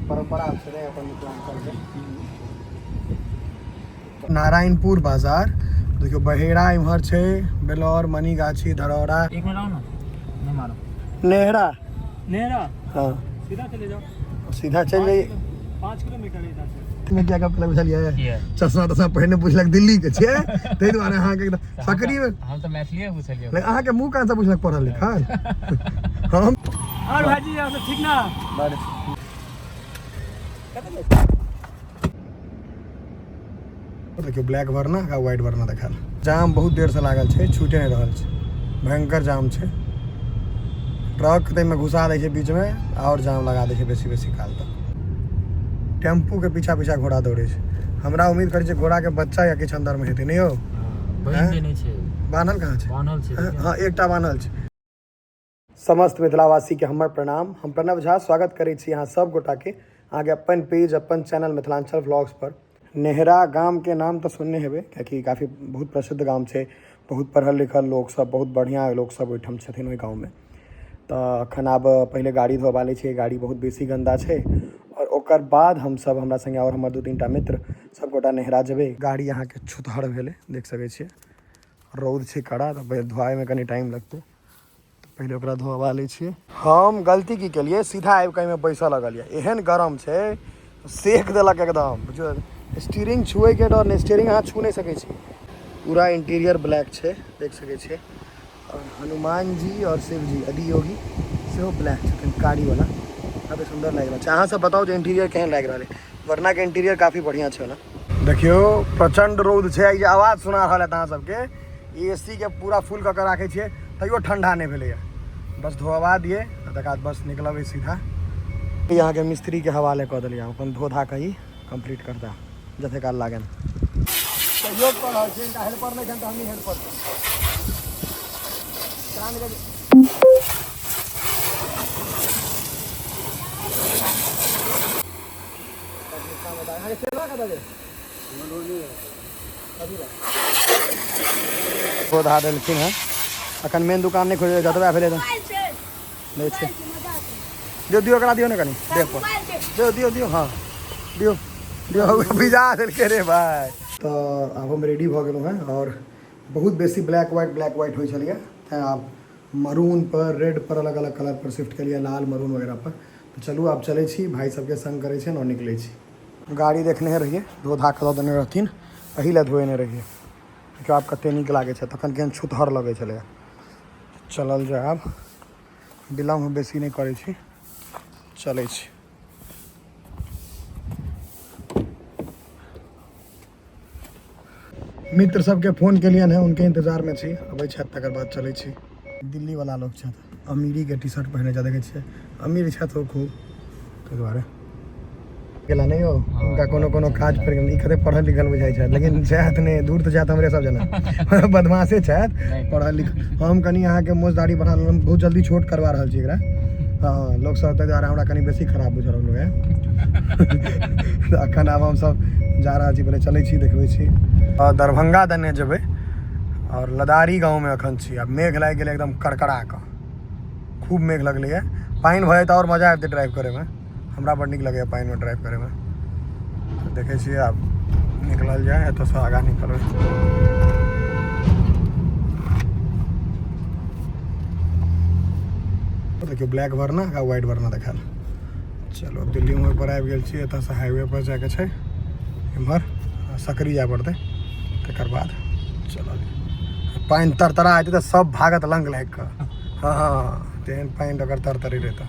परंपरा छे अपन मिथिलांचल के। नारायणपुर बाजार देखियो, बहेड़ा इम्हर छे, बेलौर, मनीगाछी, धरौरा। एक मिनट आओ ना, नहीं मारो। नेहरा हाँ, सीधा चले जाओ, सीधा चल जाइए। 5 किलोमीटर इधर से। तुम्हें क्या पता बुझलिए? चश्मा तश्मा पहिने बुझलक दिल्ली के छे, तै दुआरे अहाँ के सकरी में हम तो मैथिली बुझलिए। ले अहाँ के मुंह कहां से बुझलक पढ़ल लिखल? हम और भाजी यहाँ से ठीक ना? देखियो, ब्लैक वरना का व्हाइट वरना देखाल। जाम बहुत देर से लागल छे, छूटे नहीं रहल छे, भयंकर जाम छे। ट्रक तै में घुसा दै छे बीच में और जाम लगा दै छे बेसी काल तक। टेम्पू के पीछा घोड़ा दौड़े छे। हमरा उम्मीद करे छे घोड़ा के बच्चा या किछ अंदर में हेतै, नहीं हो? नहीं छे, बान्हल कहाँ छे? बान्हल छे। हाँ, एकटा बान्हल छे। समस्त मिथिलावासी के हमर प्रणाम। हम प्रणव झा स्वागत करै छी अहाँ सब गोटा के आगे अपन पेज, अपन चैनल मिथिलांचल व्लॉग्स पर। नेहरा गाम के नाम तो सुनने हेबे, क्योंकि काफ़ी बहुत प्रसिद्ध गाम छे, बहुत पढ़ल लिखल लोग सब, बहुत बढ़िया लोग सब ओहिठाम छथिन ओहि गाँव में। तो अखन आब पहले गाड़ी धोबा लै छियै, गाड़ी बहुत बेसी गंदा छे, और ओकर बाद हम सब, हमरा संगे और हमर 2-3 टा मित्र सब गोटा नेहरा जेबै। गाड़ी यहाँ के छुतहर भेले, देख सकै छियै, रौद छे कड़ा, तो धोआए में कनी टाइम लगतै, तो पहले ओकरा धोबा लै छियै। हम गलती की केलिए, सीधा आबि के में बैसल लगलिए, एहन गरम छे, सेक देलक एकदम। बुझियो, स्टीयरिंग छुए के डर नहीं, स्टीयरिंग अहाँ छू नहीं सकै छी। पूरा इंटीरियर ब्लैक छे, देख सकै छियै। और हनुमान जी और शिव जी, आदि योगी से ब्लैक छथिन, कारी वाला। काफी सुंदर लग रहा है। अहाँ सब बताओ जो इंटीरियर केहन लग रहा है? वरना के इंटीरियर काफी बढ़िया छे ना। देखियो, प्रचंड रौद छे, ये आवाज सुना रहल है अहाँ सबके। एसी के पूरा फुल क के राखे छियै, तैयो ठंडा नहीं भेलै। बस धोवा दिए, तकर बाद बस निकलबै सीधा। यहाँ के मिस्त्री के हवाले कऽ देलियै, अपन धो धा के ही कंप्लीट करता जते काल लागन। सहयोग कर रहल छी, इनका हेल्पर नहीं छन, तो हम ही हेल्पर धो धा देलखिन है। अखन मेन दुकान नहीं खोल जतबा भेलै नहीं छे। दियो एकरा दियो ने कनी देख पर दियो हाँ दियो भिजा देलके रे भाई। तो अब हम रेडी भ गेलहुँ हैं, और बहुत बेसी ब्लैक व्हाइट होइ छलिए, तैं आब मरून पर, रेड पर, अलग अलग कलर पर शिफ्ट केलिए, लाल मरून वगैरह पर। तो चलू आब चलै छी, भाई सबके संग करै छै और निकलै छी। गाड़ी देखने रहिए, धो धा के देने रहथिन, एही ले धोने रहिए, देखियो आब कते नीक लागे छै। तखन केहन छुतहर लगे छलै। चलल जाए, आब विलम्ब बेसी नहीं करै छी, चलै छी। मित्र सबके फोन केलिए हैं, उनके इंतजार में छी, अबै छथि तकर बाद चलै छी। दिल्ली वाला लोग छथि, अमीरी के टी शर्ट पहने जा देखे छियै, अमीर छथि ओ खूब, ताहि दुआरे गेला नहीं हो। उनका कोनो काज पर ई कते पढ़ल लिखल बुझाई छै, लेकिन छथि नहीं, दूर तो जात हमरे सब जना बदमाशे छथि, पढ़ल लिखल। हम कनी अहाँ के मोछ दाढ़ी बढ़ा लेलहुँ, बहुत जल्दी छोट करवा रहल छी एकरा। हाँ, लोग सब ताहि दुआरे हमरा कनी बेसी खराब बुझ रहल है। अखन आब हम सब जा रहल छी, पहले चलै छी, देखबै छी। दरभंगा देने जेबै, और लदारी गाँव में अखन छी। अब मेघ लागि गेलै एकदम कड़कड़ा कऽ, खूब मेघ लगलै है। पानि भऽ जेतै और मजा आबि जेतै ड्राइव करे में, हमरा बड़ नीक लगैए पानि में ड्राइव करे में। देखै छियै आब निकलल जाए, एतऽ से आगाँ निकलबै। देखियो, ब्लैक वरना का व्हाइट वरना देखाल। चलो दिल्ली में पर आबि गेल छी, एतऽ से हाईवे पर जाके छै, इम्हर सकरी जाए पड़तै, तकर बाद चलल। पानि तरतरा हेतै तऽ सब भागत लंग लागि कऽ। हाँ, तेहन पानि अगर तरतरी रहता।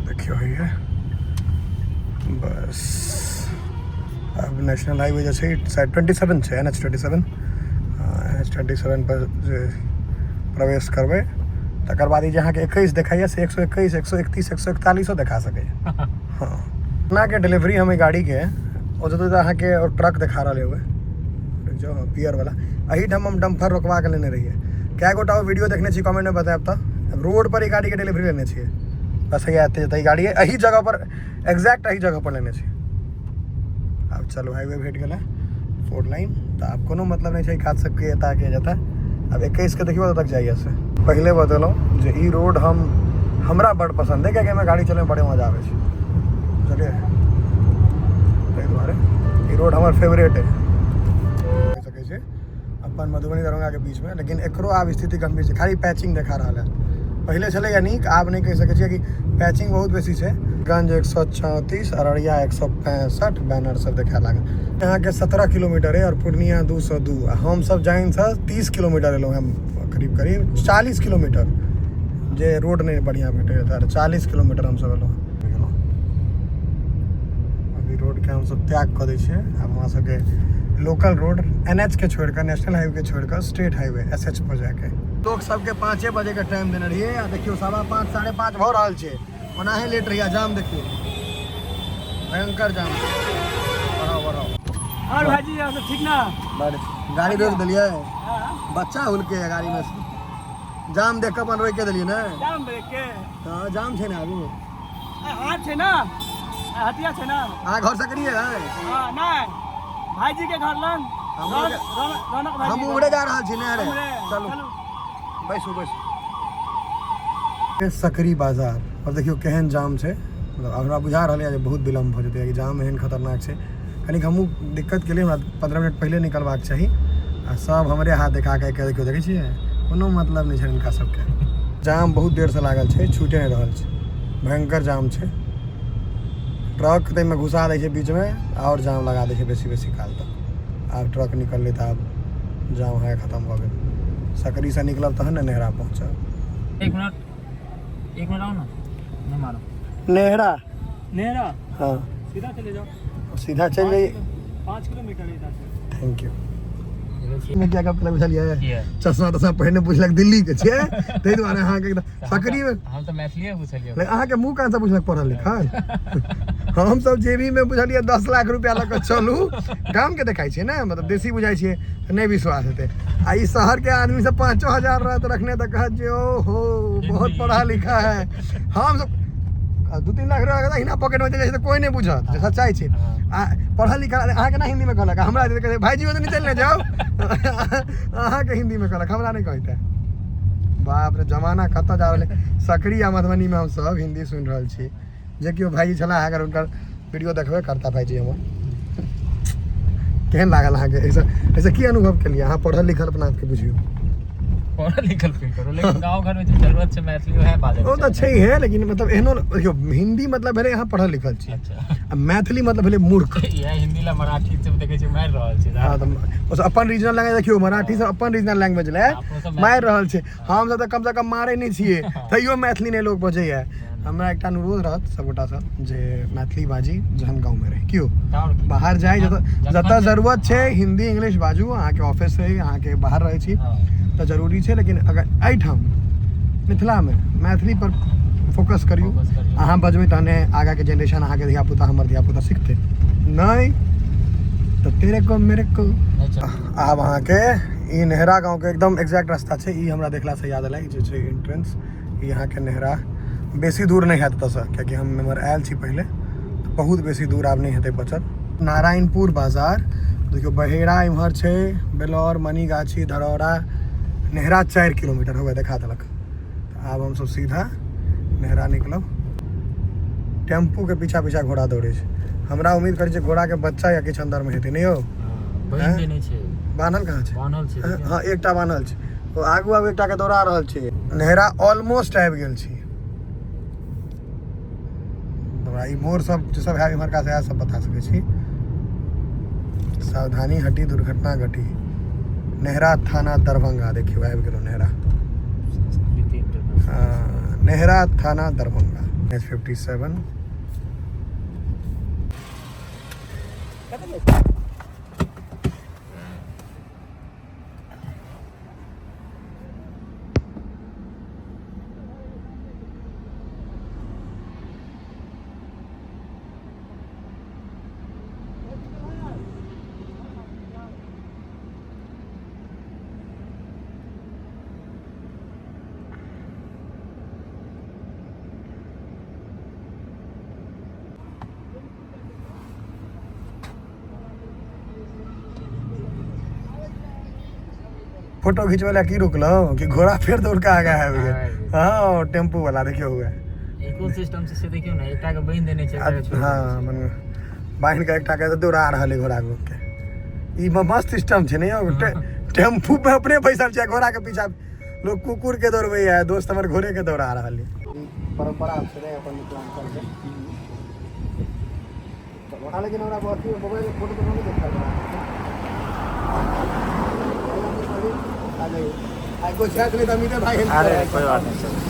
देखियो है बस। अब नेशनल हाईवे जो है शायद 27 है, NH27 पर प्रवेश करबै, तकर बाद जहाँ के 21 देखाइए से 121, 131, 141 देखा सके। हाँ, ना के डिलीवरी हमें गाड़ी के और जो अहाँ के और ट्रक दिखा रहे हुए जो पियर वाला, अही ठाम हम डम्फर रोकवा के लेने रहिए। क्या गोटा वीडियो देखने छी, कमेंट में बताएब। तो रोड पर ही गाड़ी के डिलीवरी लेने छी, बस ये गाड़ी यही जगह पर, एग्जैक्ट यही जगह पर लेने छी। अब चलो हाईवे भेट गया 4 लाइन, तो अब कोनो मतलब नहीं है खाद सबके एता के जाता। अब 21 के देखियो तक जाइए से पहले बतलूँ जे ई रोड हमरा बड़ पसंद है, क्या मैं गाड़ी चले में बड़े मजा आवे। बुझलिए ताहि दुआरे ई रोड हमर फेवरेट है कह सकै छै अपन मधुबनी दरभंगा के बीच में, लेकिन एकरो आब स्थिति गंभीर छै, खाली पैचिंग देखा रहा है। पहले छलै या नीक, आब नहीं कह सकै छियै कि पैचिंग बहुत बेसी छै। गंज 134, अररिया 165, बैनर सब देखा लागल। यहाँ के 17 किलोमीटर है और पूर्णिया 202। हम सब जाइन से 30 किलोमीटर एलहुँ हम, करीब करीब 40 किलोमीटर जे रोड नहीं बढ़िया भेटे 40 किलोमीटर हम सब एलहुँ। अभी रोड के हम सब त्याग कर दै छियै। आब हमरा सबके लोकल रोड NH के छोड़कर, नेशनल हाईवे के छोड़कर स्टेट हाईवे SH पर जाके लोग सबके 5 बजे का टाइम देने रहिए। आ देखियो 5:15 साढ़े 5 भ रहा है, ओनाहे लेट रहिए। जाम देखियो, भयंकर जाम। बढ़ाओ और भाजी यहाँ से ठीक ना? गाड़ी रोक दिलिए, बच्चा हुल के गाड़ी में से जाम देख के अपन रोक के दिलिए ना। जाम ब्रेक के हाँ जाम छे ना आगू, हाथ छे ना, हटिया छे ना। हाँ घर से करिए है। हाँ नहीं, भाईजी के घर लंग रौनक भाई हम उड़े जा रहा छी ना रे। चलो बैसू सकरी बाजार। और देखियो केहन जाम छै, मतलब हमरा बुझा रहा है बहुत विलम्ब हो जेतै कि जाम एहन खतरनाक छै। कनिक हमहूँ दिक्कत के लिए हमरा 15 मिनट पहले निकलबाक चाही। आ सब हमरे हाथ देखा के देखियो, देखै छियै कोनो मतलब नहीं छै इनका सबके। जाम बहुत देर से लागल छै, छूटे नहीं रहल छै, भयंकर जाम छै। ट्रक तैमे घुसा दै छै बीच में और जाम लगा दै छै बेसी काल तक। आब ट्रक निकललै तऽ आब जाम है खत्म हो गए। सकरी से निकलब तहन ने नेहरा पहुँचब। एक मिनट आओ ना, नहीं मारो। नेहरा हाँ सीधा चले जाओ, सीधा चल जाइए। 5 किलोमीटर इधर से। Thank you. में क्या पता बुझलिए, चश्मा तश्मा पहिने बुझलक दिल्ली के छै, ताहि दुआरे अहाँ के सकरी में हम तो मैथिली बुझलिए। अहाँ के मुँह कहाँ से बुझलक पढ़ल लिखल। हम सब जेबी में बुझलिए 10 लाख रुपया लऽ कऽ चलू, गाम के देखाई छै ना, मतलब देसी बुझाई छै, नहीं विश्वास हेतै। आ ई शहर के आदमी सब 5 हजार रहत रखने तऽ कहत जे ओहो बहुत पढ़ा लिखा है। हम सब 2-3 लाख रुपया हिना पॉकेट में चले तो कोई नहीं बुझत, सच्चाई छै। आ पढ़ल लिखल अहाँ के ना हिंदी में कहलक, हमरा भाईजी ओतऽ निकल ले जाओ। अहाँ के हिंदी में कहलक, हमरा नहीं कहते। बाप रे जमाना कतऽ जा रहल है। सकरी आ मधुबनी में हम सब हिंदी सुनि रहल छी। जे केओ भाईजी छला, अगर उनकर वीडियो देखबे करता भाईजी हमर। केहन लागल अहाँ के, ऐसे की अनुभव के लिए? अहाँ पढ़ल लिखल अपना आपके बुझियो, पढ़ल लिखल फील करो, लेकिन गांव घर में जो जरूरत छै मैथिली है बाजै। वो तो छै है, लेकिन मतलब एहनो देखियो हिंदी मतलब भेलै अहाँ पढ़ल लिखल छी। अच्छा। आ मैथिली मतलब भेलै मूर्ख। यह हिंदी ला मराठी से देखे छै मार रहल छै। हाँ तो अपन रीजनल लैंग्वेज देखियो, मराठी से अपन रीजनल लैंग्वेज ले मारि रहल छै। हम सब तऽ कम से कम मारे नहीं छियै, तैयो मैथिली नहीं लोग बजैया। हमरा एकटा अनुरोध रहत सबगोटा से जे मैथिली बाजी जहन गाँव में रही, क्यों बाहर जाए जतऽ जरूरत छै हिंदी इंग्लिश बाजू। अहाँ के ऑफिस से अहाँ के बाहर रहै छी तो जरूरी छै, लेकिन अगर एहिठाम मिथिला में मैथिली पर फोकस करियो। अहाँ बजबै तहने आगा के जनरेशन, अहाँ के धियापुता, हमर धियापुता सीखते, नहीं तो तेरे को मेरे को। आब अहाँ के ई नेहरा गाँव के एकदम एग्जैक्ट रास्ता छै। ई हमरा देखला से याद एलै जे छै एंट्रेंस। ई अहाँ के नेहरा बेसी दूर नहीं हैत एतऽ से, कियाकि हम एम्हर आयल छी पहले, तो बहुत बेसी दूर आब नहीं हेतै बचल। नारायणपुर बाजार देखियो, बहेड़ा इम्हर छै, बेलौर, मनीगाछी, धरौरा। नेहरा 4 किलोमीटर हो गए देखा देलक। आब हम सब सीधा नेहरा निकलब। टेम्पू के पीछा पीछा घोड़ा दौड़े छै। हमरा उम्मीद करै छै घोड़ा के बच्चा या किछु अंदर में हेतै, नहीं हो नहीं छै। बान्हल कहाँ छै? बान्हल छै। हाँ एकटा बान्हल छै, तो आगू एकटा के दौड़ा रहल छै। नेहरा ऑलमोस्ट आबि गेल छी। ई मोर सब जो सब है इम्हर का से सब बता सकै छी। सावधानी हटी दुर्घटना घटी। नेहरा थाना दरभंगा देखियो आबि गेलो नेहरा। नेहरा थाना दरभंगा। H57 फोटो खिंचवे ला की रुकलो कि घोड़ा फिर दौड़ के आगा है। हाँ टेम्पू वाला देखियो हुआ इको सिस्टम से देखियो ना एकटा के बहिन देने छै हाँ मन बाहिन के एकटा के दौड़ा रहल है घोड़ा के ई मस्त सिस्टम छै ने यौ टेम्पू पे अपने पैसा छै घोड़ा के पीछा लोग कुकुर के दौड़बै है दोस्त हमर घोड़े के दौड़ा रहल है परंपरा छै रे अपन मिथिलांचल के चलो लेकिन हमरा बहुत ही मोबाइल में फोटो तो नहीं देखा आ गई आई को छात नहीं तो मीठे भाई अरे कोई बात नहीं चलो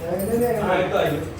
नहीं नहीं नहीं